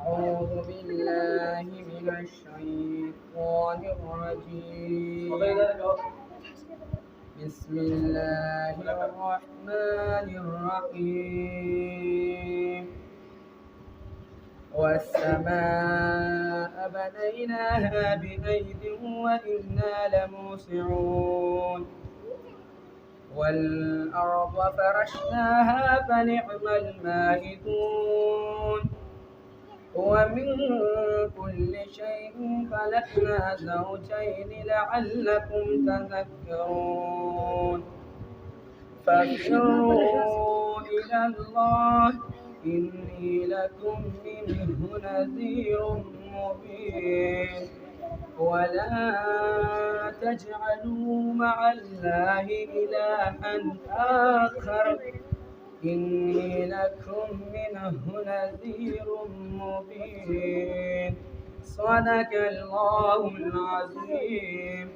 أعوذ بالله من الشيطان الرجيم. بسم الله الرحمن الرحيم. والسماء بنيناها بأيد وإنا لموسعون. والأرض فرشناها فنعم الماهدون. ومن كل شيء خلقنا زوجين لعلكم تذكرون. ففروا إلى الله إني لكم منه نذير مبين. ولا تجعلوا مع الله إلها آخر إني لكم منه نذير مبين. صدق الله العظيم.